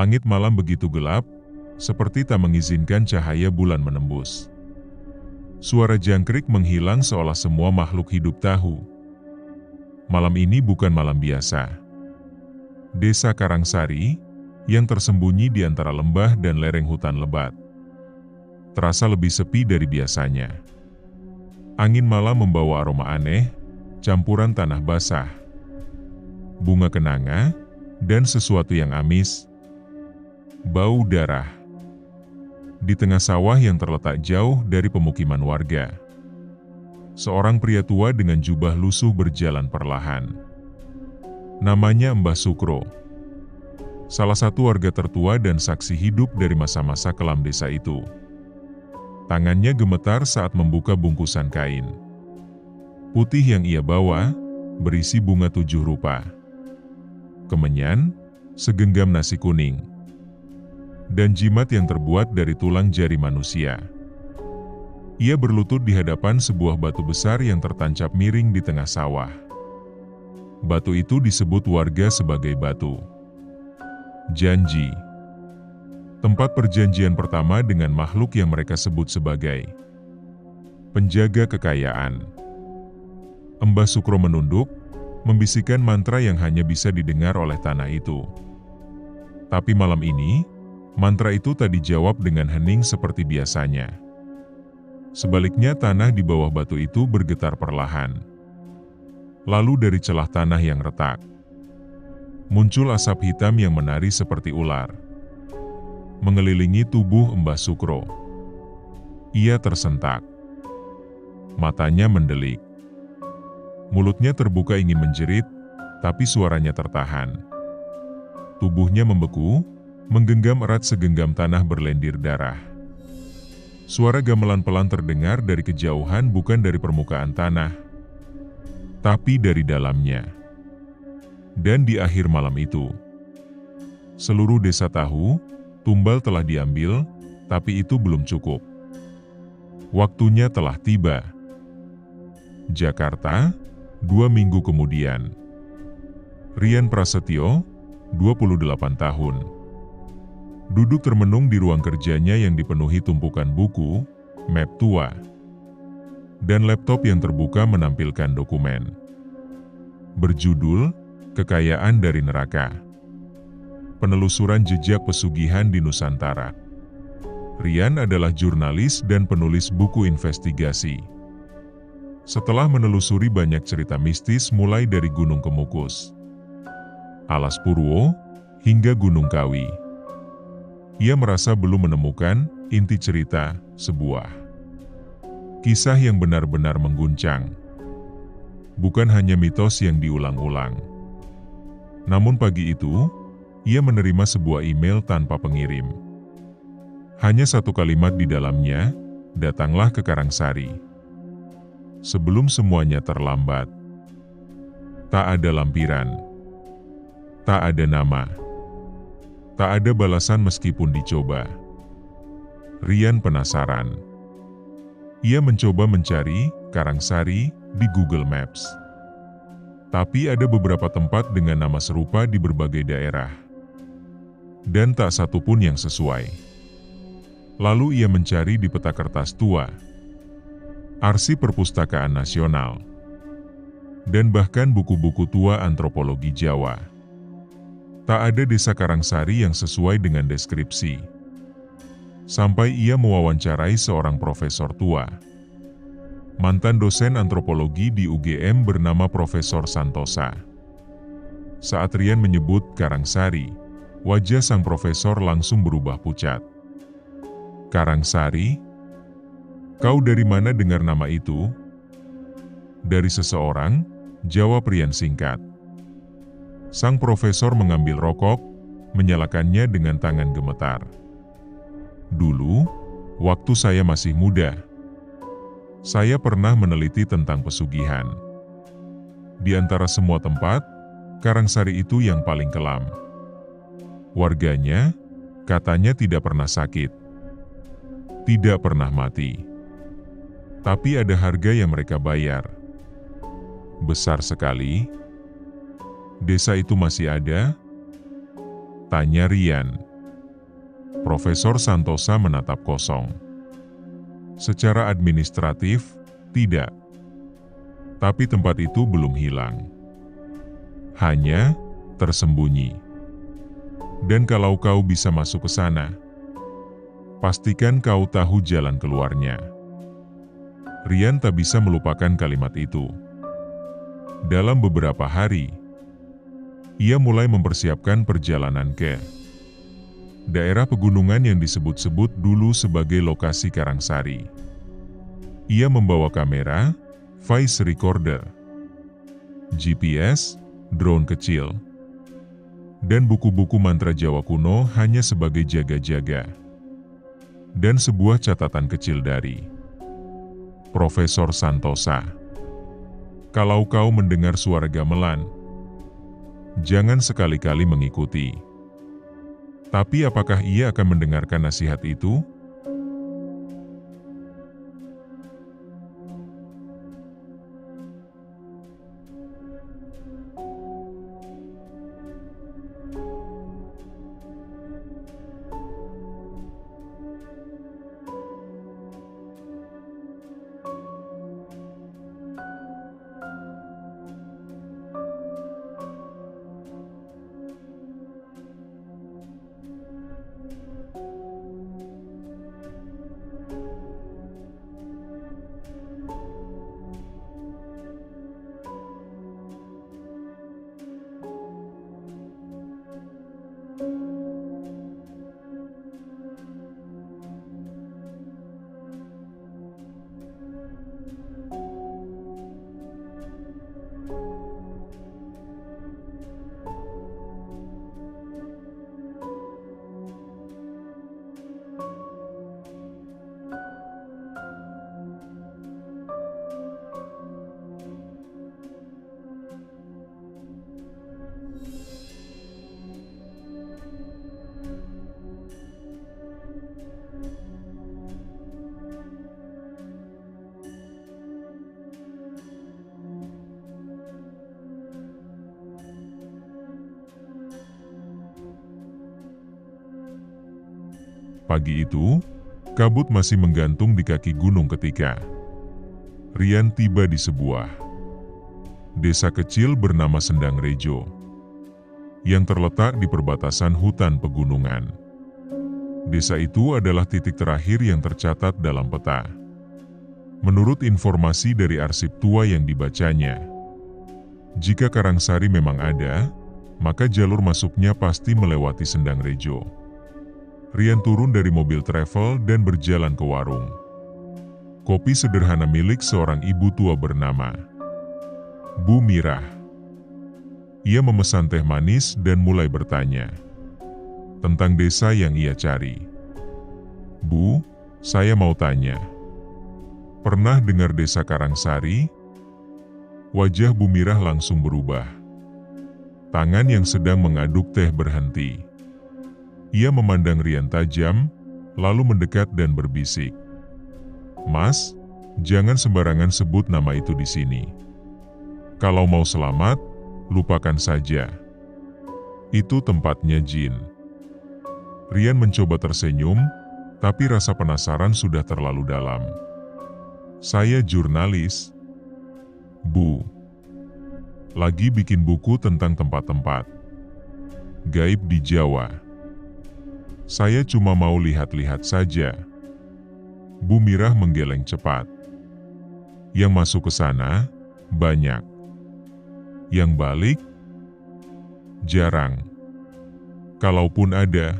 Langit malam begitu gelap, seperti tak mengizinkan cahaya bulan menembus. Suara jangkrik menghilang seolah semua makhluk hidup tahu. Malam ini bukan malam biasa. Desa Karangsari, yang tersembunyi di antara lembah dan lereng hutan lebat, terasa lebih sepi dari biasanya. Angin malam membawa aroma aneh, campuran tanah basah, bunga kenanga, dan sesuatu yang amis, bau darah. Di tengah sawah yang terletak jauh dari pemukiman warga, seorang pria tua dengan jubah lusuh berjalan perlahan. Namanya Mbah Sukro, salah satu warga tertua dan saksi hidup dari masa-masa kelam desa itu. Tangannya gemetar saat membuka bungkusan kain putih yang ia bawa, berisi bunga 7 rupa, kemenyan, segenggam nasi kuning, dan jimat yang terbuat dari tulang jari manusia. Ia berlutut di hadapan sebuah batu besar yang tertancap miring di tengah sawah. Batu itu disebut warga sebagai batu janji, tempat perjanjian pertama dengan makhluk yang mereka sebut sebagai penjaga kekayaan. Mbah Sukro menunduk, membisikkan mantra yang hanya bisa didengar oleh tanah itu. Tapi malam ini, mantra itu tak dijawab dengan hening seperti biasanya. Sebaliknya tanah di bawah batu itu bergetar perlahan. Lalu dari celah tanah yang retak, muncul asap hitam yang menari seperti ular, mengelilingi tubuh Mbah Sukro. Ia tersentak. Matanya mendelik. Mulutnya terbuka ingin menjerit, tapi suaranya tertahan. Tubuhnya membeku, menggenggam erat segenggam tanah berlendir darah. Suara gamelan pelan terdengar dari kejauhan, bukan dari permukaan tanah, tapi dari dalamnya. Dan di akhir malam itu, seluruh desa tahu, tumbal telah diambil, tapi itu belum cukup. Waktunya telah tiba. Jakarta, 2 minggu kemudian. Rian Prasetyo, 28 tahun. Duduk termenung di ruang kerjanya yang dipenuhi tumpukan buku, map tua, dan laptop yang terbuka menampilkan dokumen berjudul Kekayaan dari Neraka. Penelusuran jejak pesugihan di Nusantara. Rian adalah jurnalis dan penulis buku investigasi. Setelah menelusuri banyak cerita mistis mulai dari Gunung Kemukus, Alas Purwo, hingga Gunung Kawi, ia merasa belum menemukan inti cerita, sebuah kisah yang benar-benar mengguncang. Bukan hanya mitos yang diulang-ulang. Namun pagi itu, ia menerima sebuah email tanpa pengirim. Hanya satu kalimat di dalamnya, "Datanglah ke Karangsari sebelum semuanya terlambat." Tak ada lampiran, tak ada nama, tak ada balasan meskipun dicoba. Rian penasaran. Ia mencoba mencari Karangsari di Google Maps. Tapi ada beberapa tempat dengan nama serupa di berbagai daerah. Dan tak satu pun yang sesuai. Lalu ia mencari di peta kertas tua, arsip Perpustakaan Nasional, dan bahkan buku-buku tua antropologi Jawa. Tak ada desa Karangsari yang sesuai dengan deskripsi. Sampai ia mewawancarai seorang profesor tua, mantan dosen antropologi di UGM bernama Profesor Santosa. Saat Rian menyebut Karangsari, wajah sang profesor langsung berubah pucat. "Karangsari? Kau dari mana dengar nama itu?" "Dari seseorang," jawab Rian singkat. Sang profesor mengambil rokok, menyalakannya dengan tangan gemetar. "Dulu, waktu saya masih muda, saya pernah meneliti tentang pesugihan. Di antara semua tempat, Karangsari itu yang paling kelam. Warganya, katanya tidak pernah sakit, tidak pernah mati. Tapi ada harga yang mereka bayar. Besar sekali." "Desa itu masih ada?" tanya Rian. Profesor Santosa menatap kosong. Secara administratif, tidak. Tapi tempat itu belum hilang. Hanya tersembunyi. Dan kalau kau bisa masuk ke sana, pastikan kau tahu jalan keluarnya. Rian tak bisa melupakan kalimat itu. Dalam beberapa hari, ia mulai mempersiapkan perjalanan ke daerah pegunungan yang disebut-sebut dulu sebagai lokasi Karangsari. Ia membawa kamera, voice recorder, GPS, drone kecil, dan buku-buku mantra Jawa kuno hanya sebagai jaga-jaga. Dan sebuah catatan kecil dari Profesor Santosa. Kalau kau mendengar suara gamelan, jangan sekali-kali mengikuti. Tapi apakah ia akan mendengarkan nasihat itu? Pagi itu, kabut masih menggantung di kaki gunung ketika Rian tiba di sebuah desa kecil bernama Sendang Rejo yang terletak di perbatasan hutan pegunungan. Desa itu adalah titik terakhir yang tercatat dalam peta. Menurut informasi dari arsip tua yang dibacanya, jika Karangsari memang ada, maka jalur masuknya pasti melewati Sendang Rejo. Rian turun dari mobil travel dan berjalan ke warung kopi sederhana milik seorang ibu tua bernama Bu Mirah. Ia memesan teh manis dan mulai bertanya tentang desa yang ia cari. "Bu, saya mau tanya, pernah dengar desa Karangsari?" Wajah Bu Mirah langsung berubah. Tangan yang sedang mengaduk teh berhenti. Ia memandang Rian tajam, lalu mendekat dan berbisik, "Mas, jangan sembarangan sebut nama itu di sini. Kalau mau selamat, lupakan saja. Itu tempatnya jin." Rian mencoba tersenyum, tapi rasa penasaran sudah terlalu dalam. "Saya jurnalis, Bu. Lagi bikin buku tentang tempat-tempat gaib di Jawa. Saya cuma mau lihat-lihat saja." Bu Mirah menggeleng cepat. "Yang masuk ke sana, banyak. Yang balik, jarang. Kalaupun ada,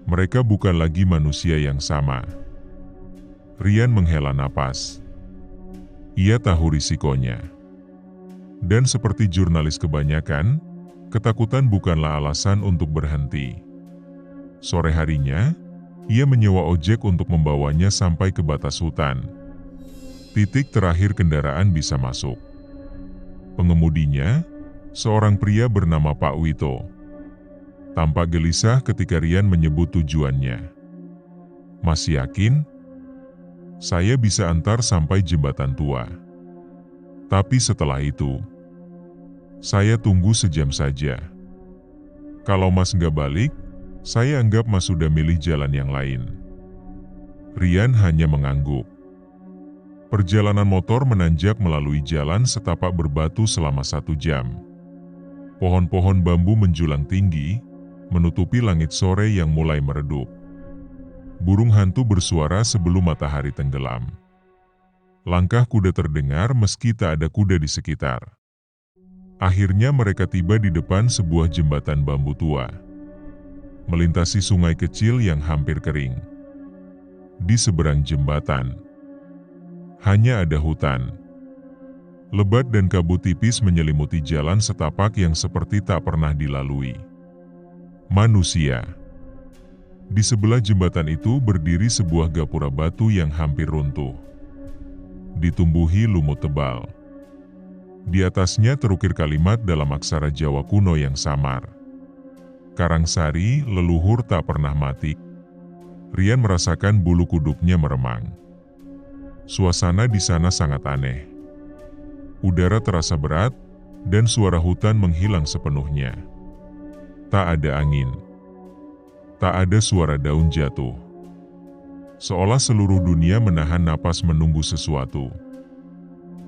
mereka bukan lagi manusia yang sama." Rian menghela napas. Ia tahu risikonya. Dan seperti jurnalis kebanyakan, ketakutan bukanlah alasan untuk berhenti. Sore harinya, ia menyewa ojek untuk membawanya sampai ke batas hutan. Titik terakhir kendaraan bisa masuk. Pengemudinya, seorang pria bernama Pak Wito. Tampak gelisah ketika Rian menyebut tujuannya. "Mas yakin? Saya bisa antar sampai jembatan tua. Tapi setelah itu, saya tunggu sejam saja. Kalau Mas nggak balik, Saya anggap Mas sudah milih jalan yang lain. Rian hanya mengangguk. Perjalanan motor menanjak melalui jalan setapak berbatu selama 1 jam. Pohon-pohon bambu menjulang tinggi, menutupi langit sore yang mulai meredup. Burung hantu bersuara sebelum matahari tenggelam. Langkah kuda terdengar meski tak ada kuda di sekitar. Akhirnya mereka tiba di depan sebuah jembatan bambu tua. Melintasi sungai kecil yang hampir kering. Di seberang jembatan, hanya ada hutan. Lebat dan kabut tipis menyelimuti jalan setapak yang seperti tak pernah dilalui manusia. Di sebelah jembatan itu berdiri sebuah gapura batu yang hampir runtuh. Ditumbuhi lumut tebal. Di atasnya terukir kalimat dalam aksara Jawa kuno yang samar. Karangsari, leluhur tak pernah mati. Rian merasakan bulu kuduknya meremang. Suasana di sana sangat aneh. Udara terasa berat, dan suara hutan menghilang sepenuhnya. Tak ada angin. Tak ada suara daun jatuh. Seolah seluruh dunia menahan napas menunggu sesuatu.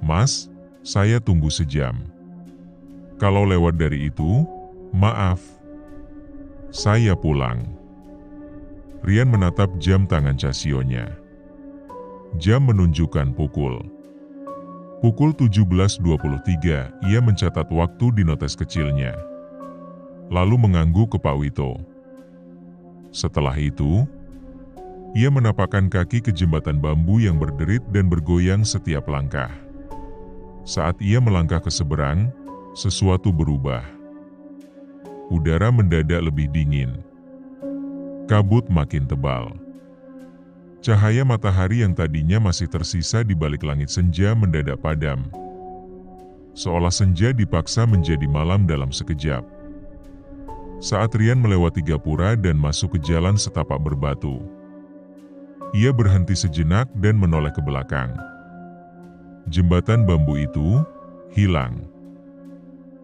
Mas, saya tunggu sejam. Kalau lewat dari itu, maaf. Saya pulang. Rian menatap jam tangan Casionya. Jam menunjukkan pukul 17.23, ia mencatat waktu di notes kecilnya. Lalu mengangguk ke Pak Wito. Setelah itu, ia menapakkan kaki ke jembatan bambu yang berderit dan bergoyang setiap langkah. Saat ia melangkah ke seberang, sesuatu berubah. Udara mendadak lebih dingin. Kabut makin tebal. Cahaya matahari yang tadinya masih tersisa di balik langit senja mendadak padam. Seolah senja dipaksa menjadi malam dalam sekejap. Saat Rian melewati gapura dan masuk ke jalan setapak berbatu, ia berhenti sejenak dan menoleh ke belakang. Jembatan bambu itu hilang.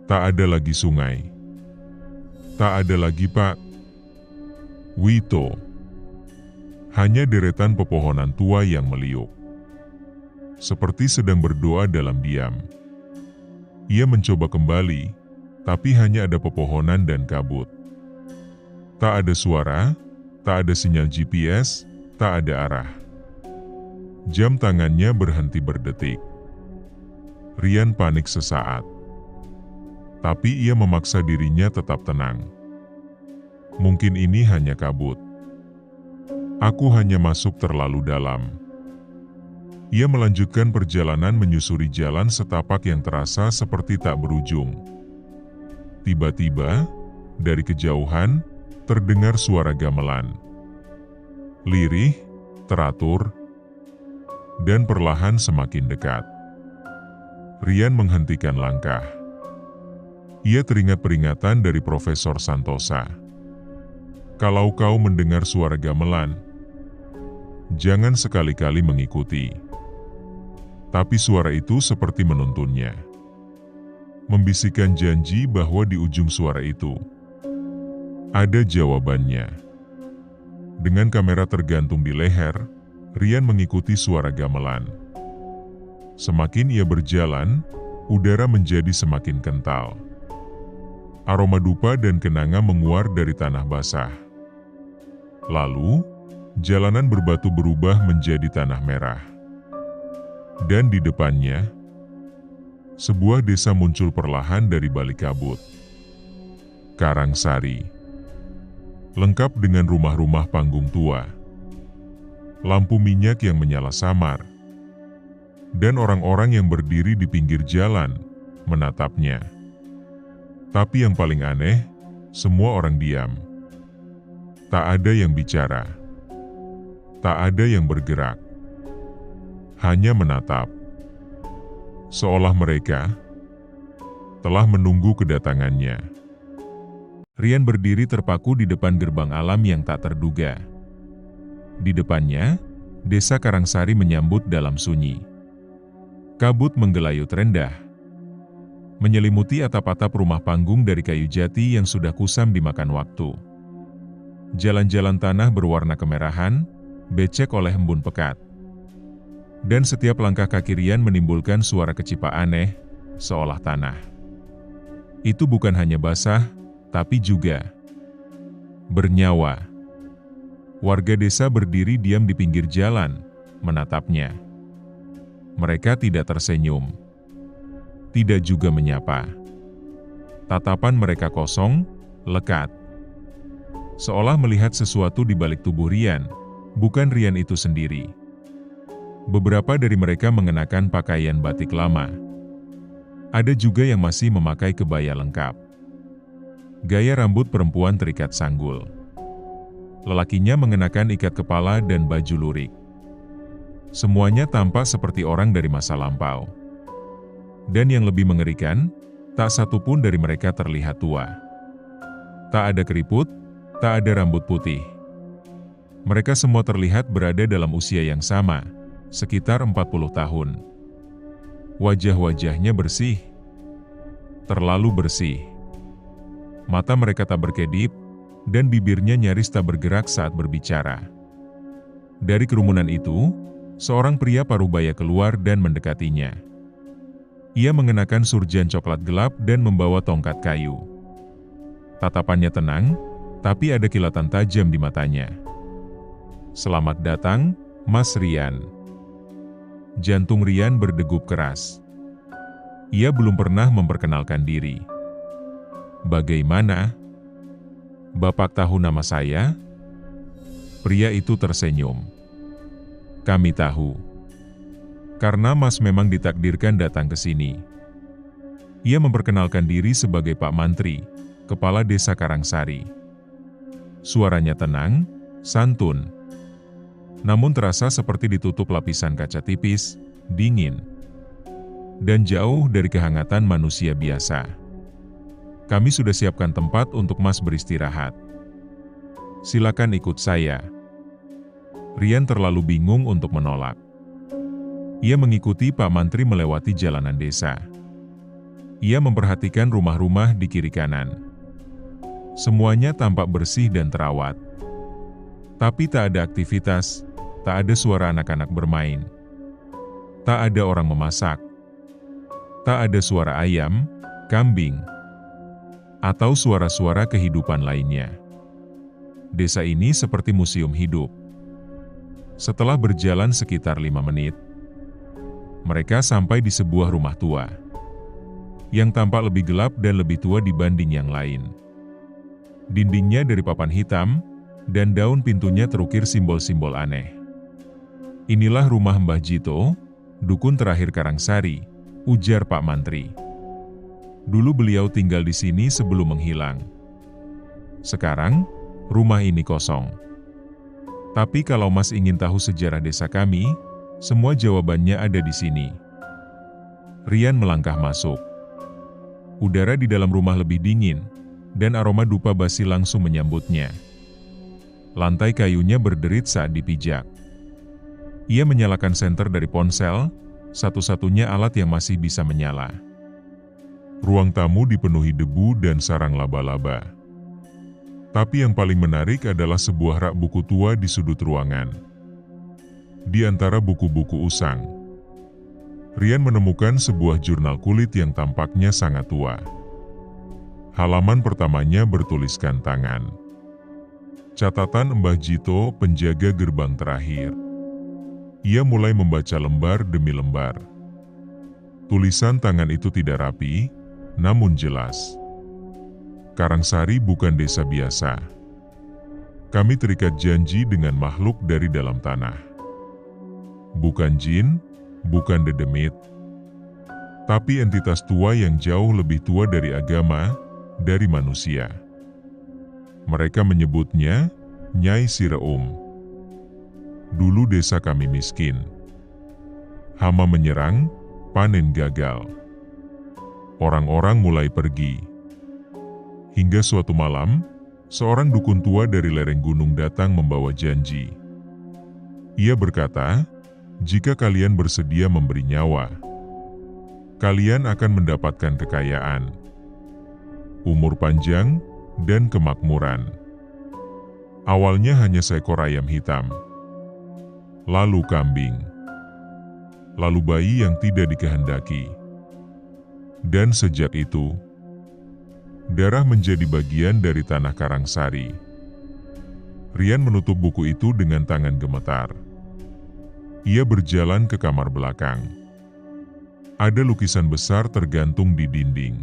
Tak ada lagi sungai. Tak ada lagi Pak Wito. Hanya deretan pepohonan tua yang meliuk. Seperti sedang berdoa dalam diam. Ia mencoba kembali, tapi hanya ada pepohonan dan kabut. Tak ada suara, tak ada sinyal GPS, tak ada arah. Jam tangannya berhenti berdetik. Rian panik sesaat. Tapi ia memaksa dirinya tetap tenang. Mungkin ini hanya kabut. Aku hanya masuk terlalu dalam. Ia melanjutkan perjalanan menyusuri jalan setapak yang terasa seperti tak berujung. Tiba-tiba, dari kejauhan, terdengar suara gamelan. Lirih, teratur, dan perlahan semakin dekat. Rian menghentikan langkah. Ia teringat peringatan dari Profesor Santosa. Kalau kau mendengar suara gamelan, jangan sekali-kali mengikuti. Tapi suara itu seperti menuntunnya. Membisikkan janji bahwa di ujung suara itu ada jawabannya. Dengan kamera tergantung di leher, Rian mengikuti suara gamelan. Semakin ia berjalan, udara menjadi semakin kental. Aroma dupa dan kenanga menguar dari tanah basah. Lalu, jalanan berbatu berubah menjadi tanah merah. Dan di depannya, sebuah desa muncul perlahan dari balik kabut. Karangsari. Lengkap dengan rumah-rumah panggung tua. Lampu minyak yang menyala samar. Dan orang-orang yang berdiri di pinggir jalan, menatapnya. Tapi yang paling aneh, semua orang diam. Tak ada yang bicara. Tak ada yang bergerak. Hanya menatap. Seolah mereka telah menunggu kedatangannya. Rian berdiri terpaku di depan gerbang alam yang tak terduga. Di depannya, desa Karangsari menyambut dalam sunyi. Kabut menggelayut rendah, menyelimuti atap-atap rumah panggung dari kayu jati yang sudah kusam dimakan waktu. Jalan-jalan tanah berwarna kemerahan, becek oleh embun pekat. Dan setiap langkah kaki Rian menimbulkan suara kecipa aneh, seolah tanah itu bukan hanya basah, tapi juga bernyawa. Warga desa berdiri diam di pinggir jalan, menatapnya. Mereka tidak tersenyum, tidak juga menyapa. Tatapan mereka kosong, lekat. Seolah melihat sesuatu di balik tubuh Rian, bukan Rian itu sendiri. Beberapa dari mereka mengenakan pakaian batik lama. Ada juga yang masih memakai kebaya lengkap. Gaya rambut perempuan terikat sanggul. Lelakinya mengenakan ikat kepala dan baju lurik. Semuanya tampak seperti orang dari masa lampau. Dan yang lebih mengerikan, tak satu pun dari mereka terlihat tua. Tak ada keriput, tak ada rambut putih. Mereka semua terlihat berada dalam usia yang sama, sekitar 40 tahun. Wajah-wajahnya bersih, terlalu bersih. Mata mereka tak berkedip, dan bibirnya nyaris tak bergerak saat berbicara. Dari kerumunan itu, seorang pria paruh-baya keluar dan mendekatinya. Ia mengenakan surjan coklat gelap dan membawa tongkat kayu. Tatapannya tenang, tapi ada kilatan tajam di matanya. "Selamat datang, Mas Rian." Jantung Rian berdegup keras. Ia belum pernah memperkenalkan diri. "Bagaimana? Bapak tahu nama saya?" Pria itu tersenyum. "Kami tahu. Karena Mas memang ditakdirkan datang ke sini." Ia memperkenalkan diri sebagai Pak Mantri, Kepala Desa Karangsari. Suaranya tenang, santun. Namun terasa seperti ditutup lapisan kaca tipis, dingin, dan jauh dari kehangatan manusia biasa. "Kami sudah siapkan tempat untuk Mas beristirahat. Silakan ikut saya." Rian terlalu bingung untuk menolak. Ia mengikuti Pak Mantri melewati jalanan desa. Ia memperhatikan rumah-rumah di kiri kanan. Semuanya tampak bersih dan terawat. Tapi tak ada aktivitas, tak ada suara anak-anak bermain. Tak ada orang memasak. Tak ada suara ayam, kambing, atau suara-suara kehidupan lainnya. Desa ini seperti museum hidup. Setelah berjalan sekitar 5 menit, mereka sampai di sebuah rumah tua, yang tampak lebih gelap dan lebih tua dibanding yang lain. Dindingnya dari papan hitam, dan daun pintunya terukir simbol-simbol aneh. "Inilah rumah Mbah Jito, dukun terakhir Karangsari," ujar Pak Mantri. "Dulu beliau tinggal di sini sebelum menghilang. Sekarang, rumah ini kosong. Tapi kalau Mas ingin tahu sejarah desa kami, semua jawabannya ada di sini." Rian melangkah masuk. Udara di dalam rumah lebih dingin, dan aroma dupa basi langsung menyambutnya. Lantai kayunya berderit saat dipijak. Ia menyalakan senter dari ponsel, satu-satunya alat yang masih bisa menyala. Ruang tamu dipenuhi debu dan sarang laba-laba. Tapi yang paling menarik adalah sebuah rak buku tua di sudut ruangan. Di antara buku-buku usang, Rian menemukan sebuah jurnal kulit yang tampaknya sangat tua. Halaman pertamanya bertuliskan tangan. Catatan Mbah Jito, penjaga gerbang terakhir. Ia mulai membaca lembar demi lembar. Tulisan tangan itu tidak rapi, namun jelas. "Karangsari bukan desa biasa. Kami terikat janji dengan makhluk dari dalam tanah. Bukan jin, bukan dedemit, tapi entitas tua yang jauh lebih tua dari agama, dari manusia. Mereka menyebutnya Nyai Sireum. Dulu desa kami miskin. Hama menyerang, panen gagal. Orang-orang mulai pergi. Hingga suatu malam, seorang dukun tua dari lereng gunung datang membawa janji. Ia berkata, jika kalian bersedia memberi nyawa, kalian akan mendapatkan kekayaan, umur panjang, dan kemakmuran. Awalnya hanya seekor ayam hitam, lalu kambing, lalu bayi yang tidak dikehendaki. Dan sejak itu, darah menjadi bagian dari tanah Karangsari. Rian menutup buku itu dengan tangan gemetar. Ia berjalan ke kamar belakang. Ada lukisan besar tergantung di dinding.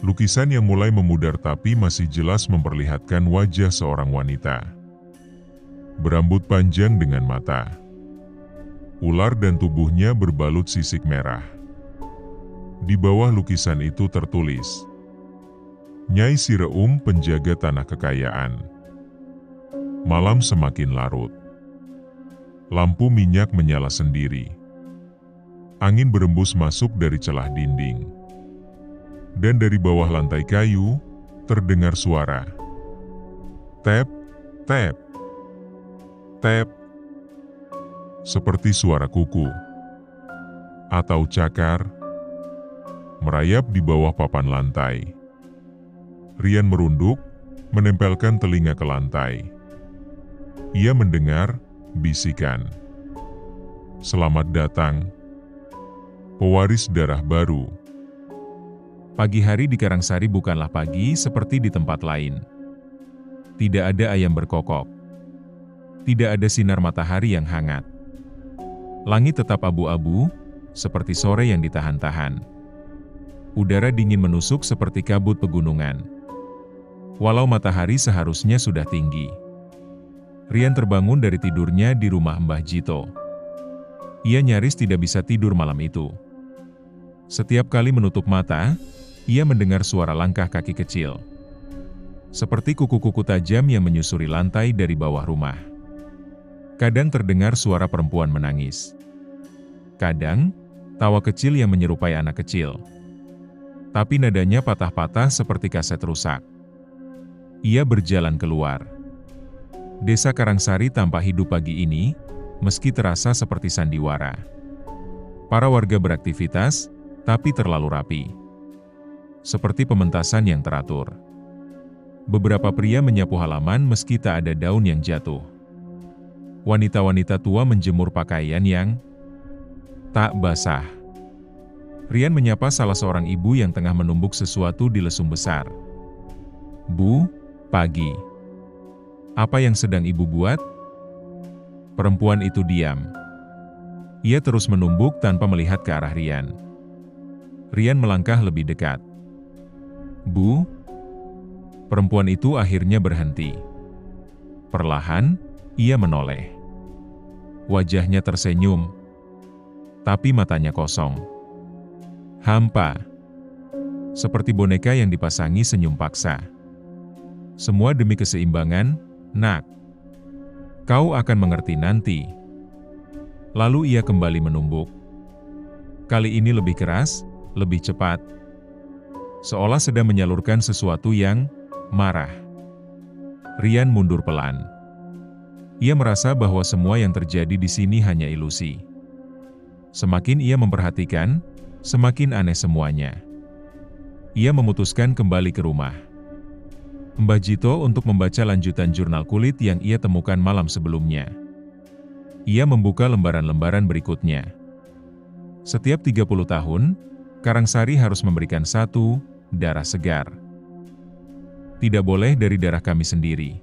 Lukisan yang mulai memudar tapi masih jelas memperlihatkan wajah seorang wanita. Berambut panjang dengan mata. Ular dan tubuhnya berbalut sisik merah. Di bawah lukisan itu tertulis, Nyai Sireum, penjaga tanah kekayaan. Malam semakin larut. Lampu minyak menyala sendiri. Angin berembus masuk dari celah dinding. Dan dari bawah lantai kayu, terdengar suara. Tap, tap, tap. Seperti suara kuku. Atau cakar. Merayap di bawah papan lantai. Rian merunduk, menempelkan telinga ke lantai. Ia mendengar bisikan. Selamat datang, pewaris darah baru. Pagi hari di Karangsari bukanlah pagi seperti di tempat lain. Tidak ada ayam berkokok. Tidak ada sinar matahari yang hangat. Langit tetap abu-abu, seperti sore yang ditahan-tahan. Udara dingin menusuk seperti kabut pegunungan. Walau matahari seharusnya sudah tinggi. Rian terbangun dari tidurnya di rumah Mbah Jito. Ia nyaris tidak bisa tidur malam itu. Setiap kali menutup mata, ia mendengar suara langkah kaki kecil. Seperti kuku-kuku tajam yang menyusuri lantai dari bawah rumah. Kadang terdengar suara perempuan menangis. Kadang, tawa kecil yang menyerupai anak kecil. Tapi nadanya patah-patah seperti kaset rusak. Ia berjalan keluar. Desa Karangsari tampak hidup pagi ini, meski terasa seperti sandiwara. Para warga beraktivitas, tapi terlalu rapi. Seperti pementasan yang teratur. Beberapa pria menyapu halaman meski tak ada daun yang jatuh. Wanita-wanita tua menjemur pakaian yang tak basah. Rian menyapa salah seorang ibu yang tengah menumbuk sesuatu di lesung besar. Bu, pagi. Apa yang sedang ibu buat? Perempuan itu diam. Ia terus menumbuk tanpa melihat ke arah Rian. Rian melangkah lebih dekat. Bu? Perempuan itu akhirnya berhenti. Perlahan, ia menoleh. Wajahnya tersenyum, tapi matanya kosong. Hampa. Seperti boneka yang dipasangi senyum paksa. Semua demi keseimbangan, nak. Kau akan mengerti nanti. Lalu ia kembali menumbuk. Kali ini lebih keras, lebih cepat. Seolah sedang menyalurkan sesuatu yang marah. Rian mundur pelan. Ia merasa bahwa semua yang terjadi di sini hanya ilusi. Semakin ia memperhatikan, semakin aneh semuanya. Ia memutuskan kembali ke rumah Mbah Jito untuk membaca lanjutan jurnal kulit yang ia temukan malam sebelumnya. Ia membuka lembaran-lembaran berikutnya. Setiap 30 tahun, Karangsari harus memberikan satu darah segar. Tidak boleh dari darah kami sendiri.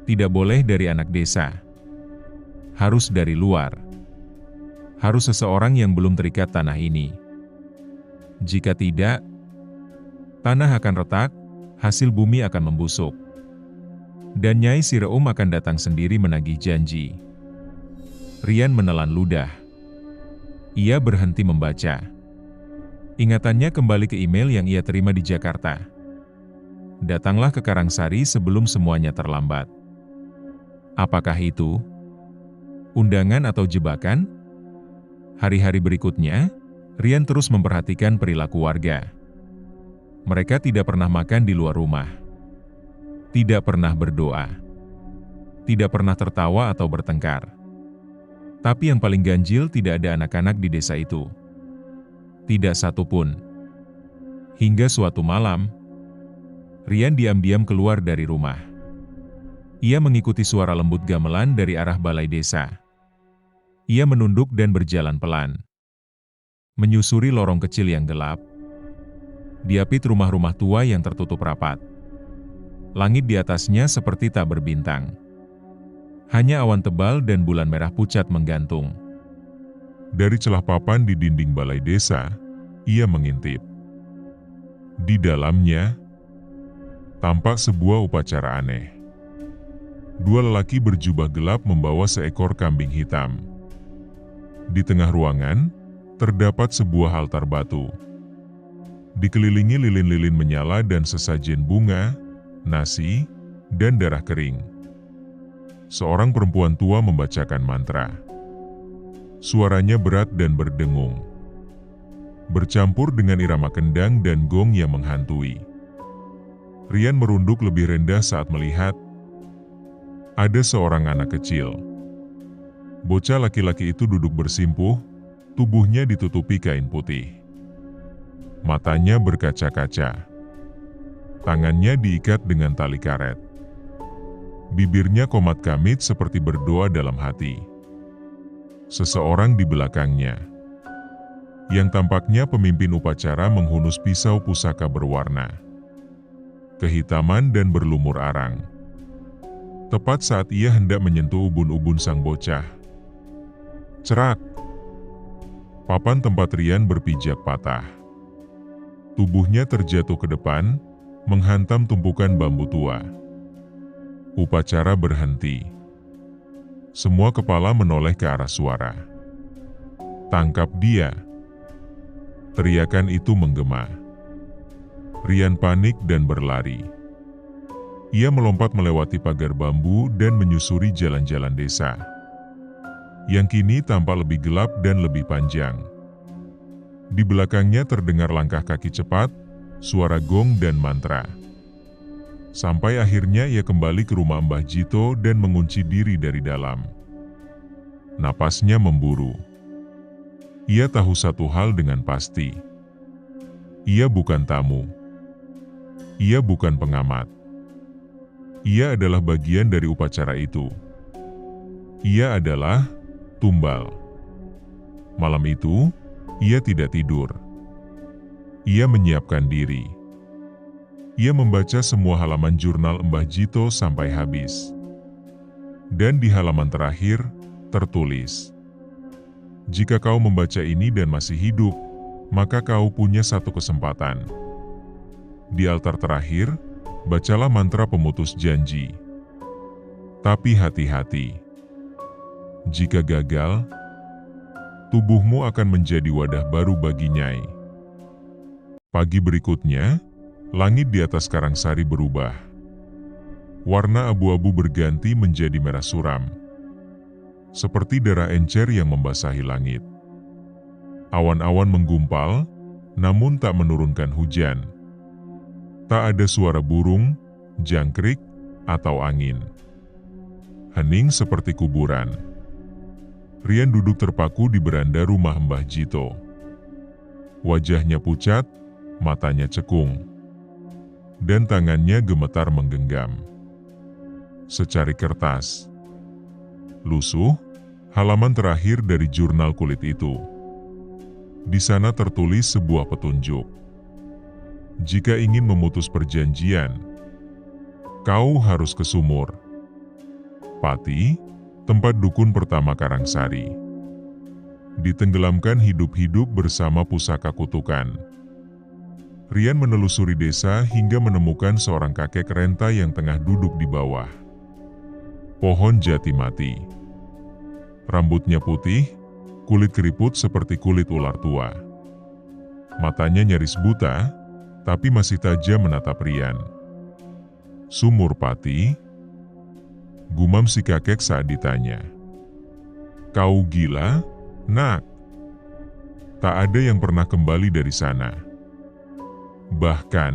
Tidak boleh dari anak desa. Harus dari luar. Harus seseorang yang belum terikat tanah ini. Jika tidak, tanah akan retak, hasil bumi akan membusuk. Dan Nyai Sireum akan datang sendiri menagih janji. Rian menelan ludah. Ia berhenti membaca. Ingatannya kembali ke email yang ia terima di Jakarta. Datanglah ke Karangsari sebelum semuanya terlambat. Apakah itu undangan atau jebakan? Hari-hari berikutnya, Rian terus memperhatikan perilaku warga. Mereka tidak pernah makan di luar rumah. Tidak pernah berdoa. Tidak pernah tertawa atau bertengkar. Tapi yang paling ganjil, tidak ada anak-anak di desa itu. Tidak satu pun. Hingga suatu malam, Rian diam-diam keluar dari rumah. Ia mengikuti suara lembut gamelan dari arah balai desa. Ia menunduk dan berjalan pelan. Menyusuri lorong kecil yang gelap, diapit rumah-rumah tua yang tertutup rapat. Langit di atasnya seperti tak berbintang. Hanya awan tebal dan bulan merah pucat menggantung. Dari celah papan di dinding balai desa, ia mengintip. Di dalamnya, tampak sebuah upacara aneh. Dua lelaki berjubah gelap membawa seekor kambing hitam. Di tengah ruangan, terdapat sebuah altar batu. Dikelilingi lilin-lilin menyala dan sesajen bunga, nasi, dan darah kering. Seorang perempuan tua membacakan mantra. Suaranya berat dan berdengung, bercampur dengan irama kendang dan gong yang menghantui. Rian merunduk lebih rendah saat melihat ada seorang anak kecil. Bocah laki-laki itu duduk bersimpuh, tubuhnya ditutupi kain putih. Matanya berkaca-kaca. Tangannya diikat dengan tali karet. Bibirnya komat kamit seperti berdoa dalam hati. Seseorang di belakangnya, yang tampaknya pemimpin upacara, menghunus pisau pusaka berwarna kehitaman dan berlumur arang. Tepat saat ia hendak menyentuh ubun-ubun sang bocah. Cerak! Papan tempat Rian berpijak patah. Tubuhnya terjatuh ke depan, menghantam tumpukan bambu tua. Upacara berhenti. Semua kepala menoleh ke arah suara. Tangkap dia! Teriakan itu menggema. Rian panik dan berlari. Ia melompat melewati pagar bambu dan menyusuri jalan-jalan desa, yang kini tampak lebih gelap dan lebih panjang. Di belakangnya terdengar langkah kaki cepat, suara gong dan mantra. Sampai akhirnya ia kembali ke rumah Mbah Jito dan mengunci diri dari dalam. Napasnya memburu. Ia tahu satu hal dengan pasti. Ia bukan tamu. Ia bukan pengamat. Ia adalah bagian dari upacara itu. Ia adalah tumbal. Malam itu, ia tidak tidur. Ia menyiapkan diri. Ia membaca semua halaman jurnal Mbah Jito sampai habis. Dan di halaman terakhir, tertulis, "Jika kau membaca ini dan masih hidup, maka kau punya satu kesempatan." Di altar terakhir, bacalah mantra pemutus janji. Tapi hati-hati. Jika gagal, tubuhmu akan menjadi wadah baru bagi Nyai. Pagi berikutnya, langit di atas Karangsari berubah. Warna abu-abu berganti menjadi merah suram, seperti darah encer yang membasahi langit. Awan-awan menggumpal, namun tak menurunkan hujan. Tak ada suara burung, jangkrik, atau angin. Hening seperti kuburan. Rian duduk terpaku di beranda rumah Mbah Jito. Wajahnya pucat, matanya cekung, dan tangannya gemetar menggenggam secari kertas. Lusuh, halaman terakhir dari jurnal kulit itu. Di sana tertulis sebuah petunjuk. Jika ingin memutus perjanjian, kau harus ke sumur Pati, tempat dukun pertama Karangsari. Ditenggelamkan hidup-hidup bersama pusaka kutukan. Rian menelusuri desa hingga menemukan seorang kakek renta yang tengah duduk di bawah pohon jati mati. Rambutnya putih, kulit keriput seperti kulit ular tua. Matanya nyaris buta, tapi masih tajam menatap Rian. "Sumur Pati?" gumam si kakek saat ditanya. "Kau gila, nak? Tak ada yang pernah kembali dari sana. Bahkan,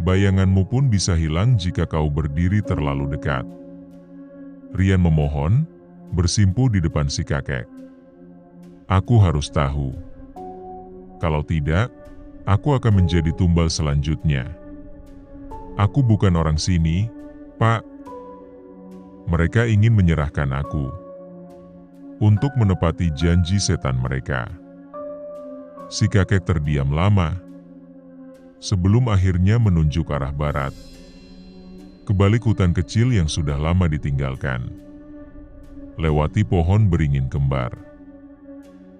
bayanganmu pun bisa hilang jika kau berdiri terlalu dekat." Rian memohon, bersimpuh di depan si kakek. "Aku harus tahu. Kalau tidak, aku akan menjadi tumbal selanjutnya. Aku bukan orang sini, Pak," Mereka ingin menyerahkan aku untuk menepati janji setan mereka. Si kakek terdiam lama, sebelum akhirnya menunjuk arah barat, ke balik hutan kecil yang sudah lama ditinggalkan. Lewati pohon beringin kembar.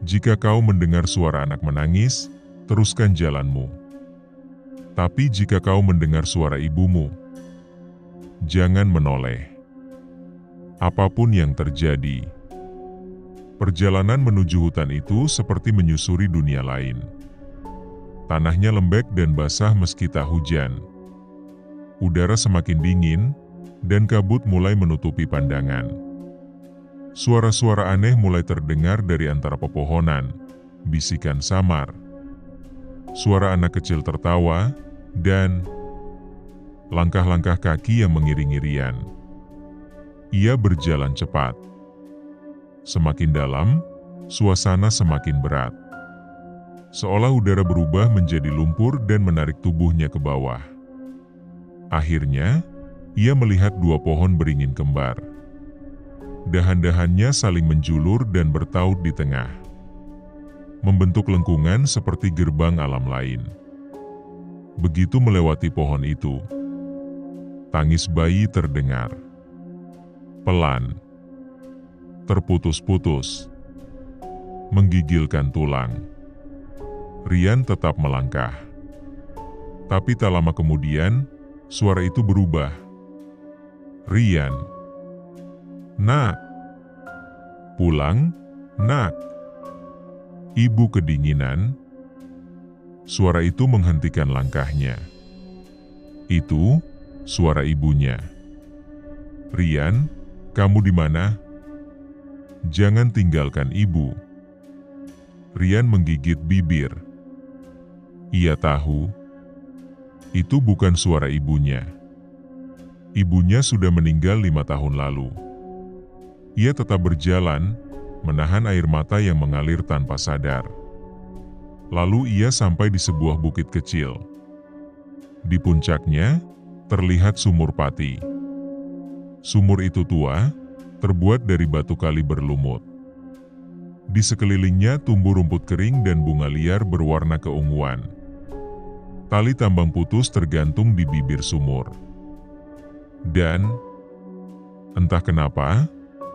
Jika kau mendengar suara anak menangis, teruskan jalanmu. Tapi jika kau mendengar suara ibumu, jangan menoleh. Apapun yang terjadi, perjalanan menuju hutan itu seperti menyusuri dunia lain. Tanahnya lembek dan basah meski tak hujan. Udara semakin dingin, dan kabut mulai menutupi pandangan. Suara-suara aneh mulai terdengar dari antara pepohonan, bisikan samar, suara anak kecil tertawa, dan langkah-langkah kaki yang mengiringi Rian. Ia berjalan cepat. Semakin dalam, suasana semakin berat. Seolah udara berubah menjadi lumpur dan menarik tubuhnya ke bawah. Akhirnya, ia melihat dua pohon beringin kembar. Dahan-dahannya saling menjulur dan bertaut di tengah, membentuk lengkungan seperti gerbang alam lain. Begitu melewati pohon itu, tangis bayi terdengar. Pelan, terputus-putus, menggigilkan tulang. Rian tetap melangkah. Tapi tak lama kemudian, suara itu berubah. Rian. Nak. Pulang, nak. Ibu kedinginan. Suara itu menghentikan langkahnya. Itu suara ibunya. Rian, kamu di mana? Jangan tinggalkan ibu. Rian menggigit bibir. Ia tahu itu bukan suara ibunya. Ibunya sudah meninggal 5 tahun lalu. Ia tetap berjalan, menahan air mata yang mengalir tanpa sadar. Lalu ia sampai di sebuah bukit kecil. Di puncaknya, terlihat sumur pati. Sumur itu tua, terbuat dari batu kali berlumut. Di sekelilingnya tumbuh rumput kering dan bunga liar berwarna keunguan. Tali tambang putus tergantung di bibir sumur. Dan, entah kenapa,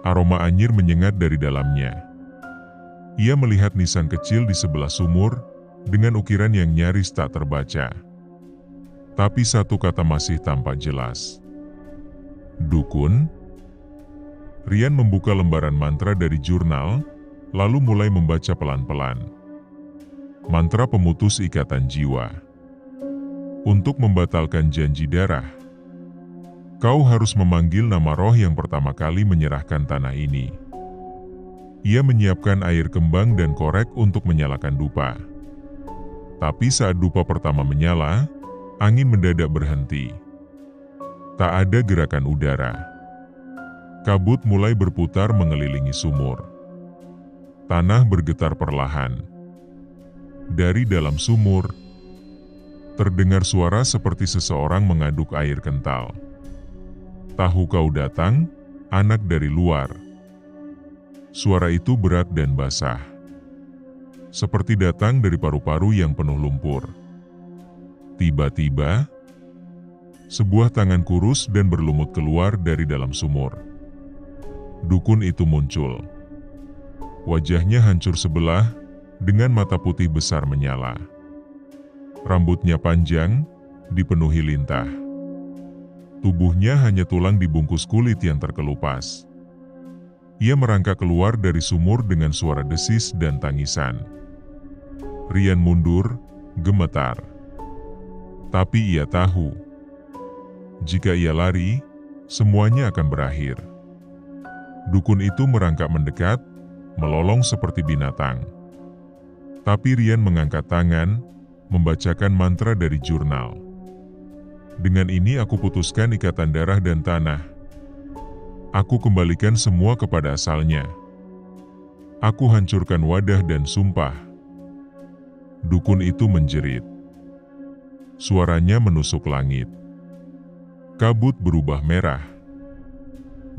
aroma anyir menyengat dari dalamnya. Ia melihat nisan kecil di sebelah sumur, dengan ukiran yang nyaris tak terbaca. Tapi satu kata masih tampak jelas. Dukun. Rian membuka lembaran mantra dari jurnal, lalu mulai membaca pelan-pelan. Mantra pemutus ikatan jiwa. Untuk membatalkan janji darah, kau harus memanggil nama roh yang pertama kali menyerahkan tanah ini. Ia menyiapkan air kembang dan korek untuk menyalakan dupa. Tapi saat dupa pertama menyala, angin mendadak berhenti. Tak ada gerakan udara. Kabut mulai berputar mengelilingi sumur. Tanah bergetar perlahan. Dari dalam sumur, terdengar suara seperti seseorang mengaduk air kental. Tahu kau datang, anak dari luar. Suara itu berat dan basah, seperti datang dari paru-paru yang penuh lumpur. Tiba-tiba, sebuah tangan kurus dan berlumut keluar dari dalam sumur. Dukun itu muncul. Wajahnya hancur sebelah, dengan mata putih besar menyala. Rambutnya panjang, dipenuhi lintah. Tubuhnya hanya tulang dibungkus kulit yang terkelupas. Ia merangkak keluar dari sumur dengan suara desis dan tangisan. Rian mundur, gemetar. Tapi ia tahu, jika ia lari, semuanya akan berakhir. Dukun itu merangkak mendekat, melolong seperti binatang. Tapi Rian mengangkat tangan, membacakan mantra dari jurnal. Dengan ini aku putuskan ikatan darah dan tanah. Aku kembalikan semua kepada asalnya. Aku hancurkan wadah dan sumpah. Dukun itu menjerit. Suaranya menusuk langit. Kabut berubah merah.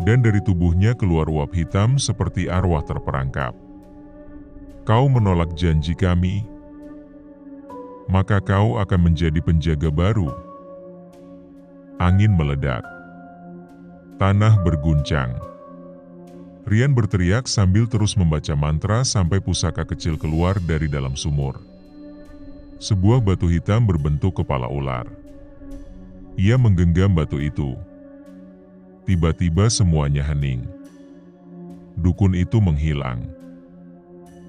dan dari tubuhnya keluar uap hitam seperti arwah terperangkap. Kau menolak janji kami, maka kau akan menjadi penjaga baru. Angin meledak. Tanah berguncang. Rian berteriak sambil terus membaca mantra sampai pusaka kecil keluar dari dalam sumur. Sebuah batu hitam berbentuk kepala ular. Ia menggenggam batu itu. Tiba-tiba semuanya hening. Dukun itu menghilang.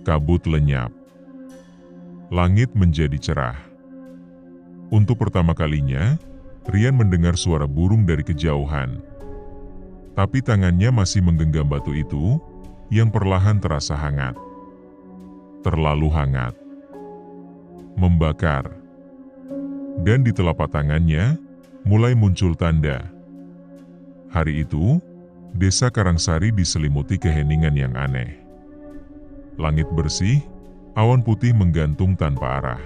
Kabut lenyap. Langit menjadi cerah. Untuk pertama kalinya, Rian mendengar suara burung dari kejauhan. Tapi tangannya masih menggenggam batu itu, yang perlahan terasa hangat. Terlalu hangat. Membakar. Dan di telapak tangannya, mulai muncul tanda. Hari itu, desa Karangsari diselimuti keheningan yang aneh. Langit bersih, awan putih menggantung tanpa arah.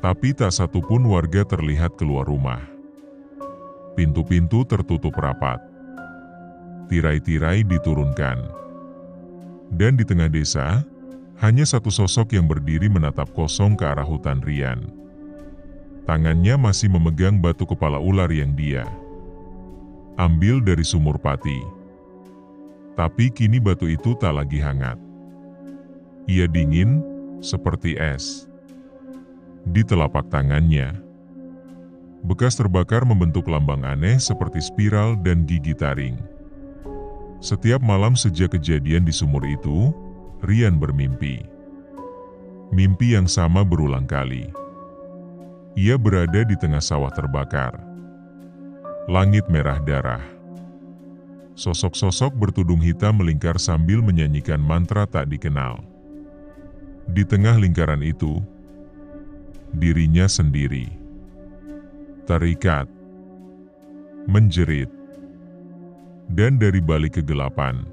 Tapi tak satu pun warga terlihat keluar rumah. Pintu-pintu tertutup rapat. Tirai-tirai diturunkan. Dan di tengah desa, hanya satu sosok yang berdiri menatap kosong ke arah hutan Rian. Tangannya masih memegang batu kepala ular yang dia ambil dari sumur pati. Tapi kini batu itu tak lagi hangat. Ia dingin, seperti es. Di telapak tangannya, bekas terbakar membentuk lambang aneh seperti spiral dan gigi taring. Setiap malam sejak kejadian di sumur itu, Rian bermimpi. Mimpi yang sama berulang kali. Ia berada di tengah sawah terbakar. Langit merah darah. Sosok-sosok bertudung hitam melingkar sambil menyanyikan mantra tak dikenal. Di tengah lingkaran itu, dirinya sendiri. Terikat. Menjerit. Dan dari balik kegelapan,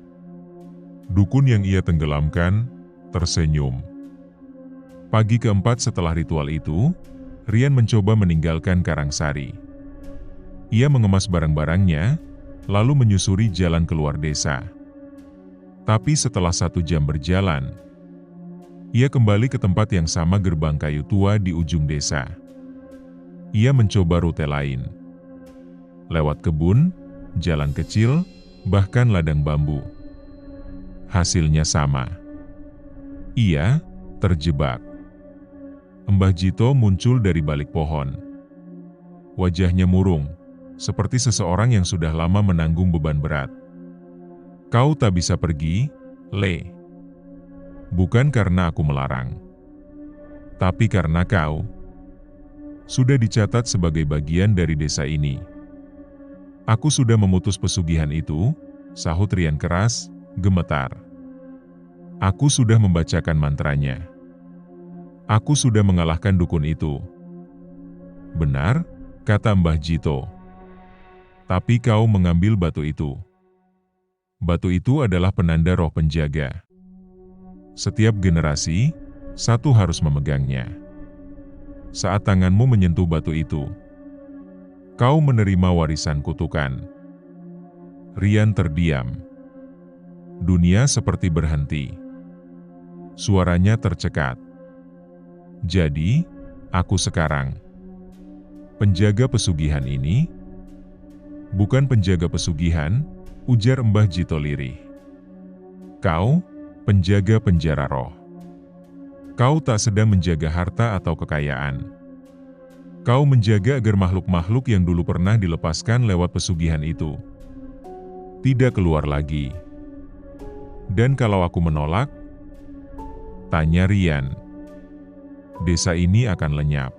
dukun yang ia tenggelamkan, tersenyum. Pagi keempat setelah ritual itu, Rian mencoba meninggalkan Karangsari. Ia mengemas barang-barangnya, lalu menyusuri jalan keluar desa. Tapi setelah 1 jam berjalan, ia kembali ke tempat yang sama, gerbang kayu tua di ujung desa. Ia mencoba rute lain. Lewat kebun, jalan kecil, bahkan ladang bambu. Hasilnya sama. Ia terjebak. Mbah Jito muncul dari balik pohon. Wajahnya murung, seperti seseorang yang sudah lama menanggung beban berat. Kau tak bisa pergi, Le. Bukan karena aku melarang, tapi karena kau sudah dicatat sebagai bagian dari desa ini. Aku sudah memutus pesugihan itu, sahut Rian keras, gemetar. Aku sudah membacakan mantranya. Aku sudah mengalahkan dukun itu. Benar, kata Mbah Jito. Tapi kau mengambil batu itu. Batu itu adalah penanda roh penjaga. Setiap generasi, satu harus memegangnya. Saat tanganmu menyentuh batu itu, kau menerima warisan kutukan. Rian terdiam. Dunia seperti berhenti. Suaranya tercekat. Jadi, aku sekarang penjaga pesugihan ini? Bukan penjaga pesugihan, ujar Mbah Jito lirih. Kau, penjaga penjara roh. Kau tak sedang menjaga harta atau kekayaan. Kau menjaga agar makhluk-makhluk yang dulu pernah dilepaskan lewat pesugihan itu tidak keluar lagi. Dan kalau aku menolak? Tanya Rian. Desa ini akan lenyap.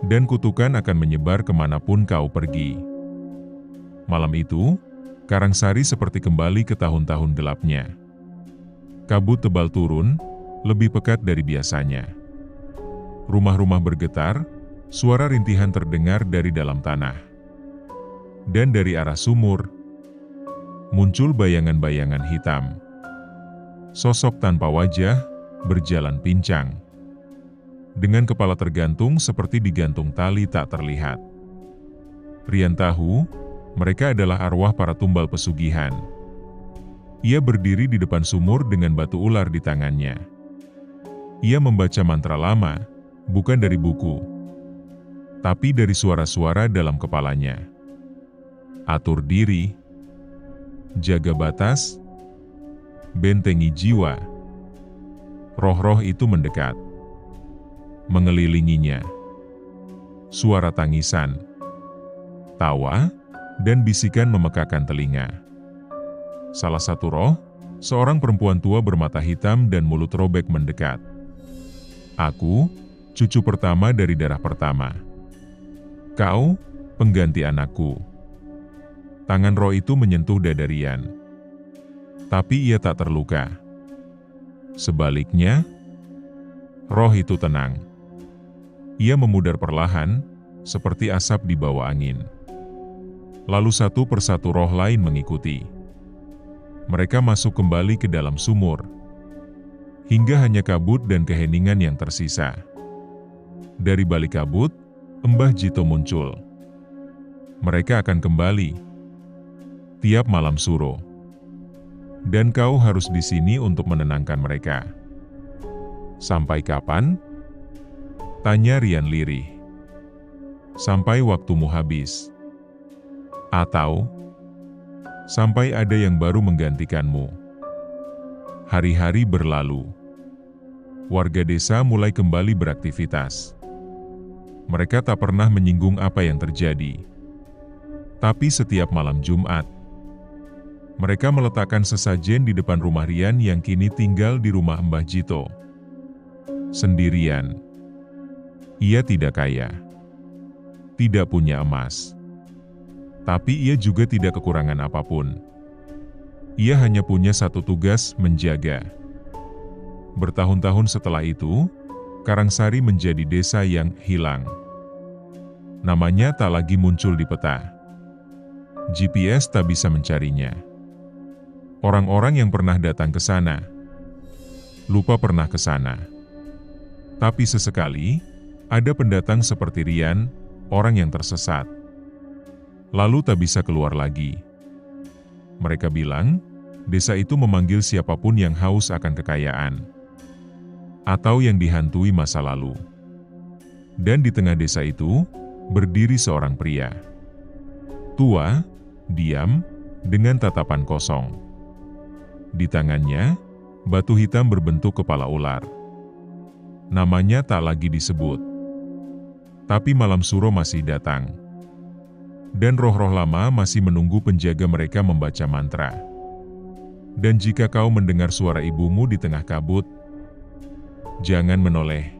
Dan kutukan akan menyebar kemanapun kau pergi. Malam itu, Karangsari seperti kembali ke tahun-tahun gelapnya. Kabut tebal turun, lebih pekat dari biasanya. Rumah-rumah bergetar, suara rintihan terdengar dari dalam tanah. Dan dari arah sumur, muncul bayangan-bayangan hitam. Sosok tanpa wajah, berjalan pincang. Dengan kepala tergantung seperti digantung tali tak terlihat. Rian tahu, Mereka adalah arwah para tumbal pesugihan. Ia berdiri di depan sumur dengan batu ular di tangannya. Ia membaca mantra lama, bukan dari buku, tapi dari suara-suara dalam kepalanya. Atur diri, jaga batas, bentengi jiwa. Roh-roh itu mendekat, mengelilinginya. Suara tangisan, tawa, dan bisikan memekakan telinga. Salah satu roh, seorang perempuan tua bermata hitam dan mulut robek mendekat. Aku, cucu pertama dari darah pertama. Kau, pengganti anakku. Tangan roh itu menyentuh dada Rian. Tapi ia tak terluka. Sebaliknya, roh itu tenang. Ia memudar perlahan, seperti asap di bawah angin. Lalu satu persatu roh lain mengikuti. Mereka masuk kembali ke dalam sumur, hingga hanya kabut dan keheningan yang tersisa. Dari balik kabut, Mbah Jito muncul. Mereka akan kembali tiap malam suro. Dan kau harus di sini untuk menenangkan mereka. Sampai kapan? Tanya Rian lirih. Sampai waktumu habis. Atau sampai ada yang baru menggantikanmu. Hari-hari berlalu. Warga desa mulai kembali beraktivitas. Mereka tak pernah menyinggung apa yang terjadi. Tapi setiap malam Jumat, mereka meletakkan sesajen di depan rumah Rian yang kini tinggal di rumah Mbah Jito. Sendirian. Ia tidak kaya. Tidak punya emas. Tapi ia juga tidak kekurangan apapun. Ia hanya punya satu tugas, menjaga. Bertahun-tahun setelah itu, Karangsari menjadi desa yang hilang. Namanya tak lagi muncul di peta. GPS tak bisa mencarinya. Orang-orang yang pernah datang ke sana, lupa pernah ke sana. Tapi sesekali, ada pendatang seperti Rian, orang yang tersesat. Lalu tak bisa keluar lagi. Mereka bilang, desa itu memanggil siapapun yang haus akan kekayaan, atau yang dihantui masa lalu. Dan di tengah desa itu, berdiri seorang pria. Tua, diam, dengan tatapan kosong. Di tangannya, batu hitam berbentuk kepala ular. Namanya tak lagi disebut. Tapi malam suro masih datang. Dan roh-roh lama masih menunggu penjaga mereka membaca mantra. Dan jika kau mendengar suara ibumu di tengah kabut, jangan menoleh.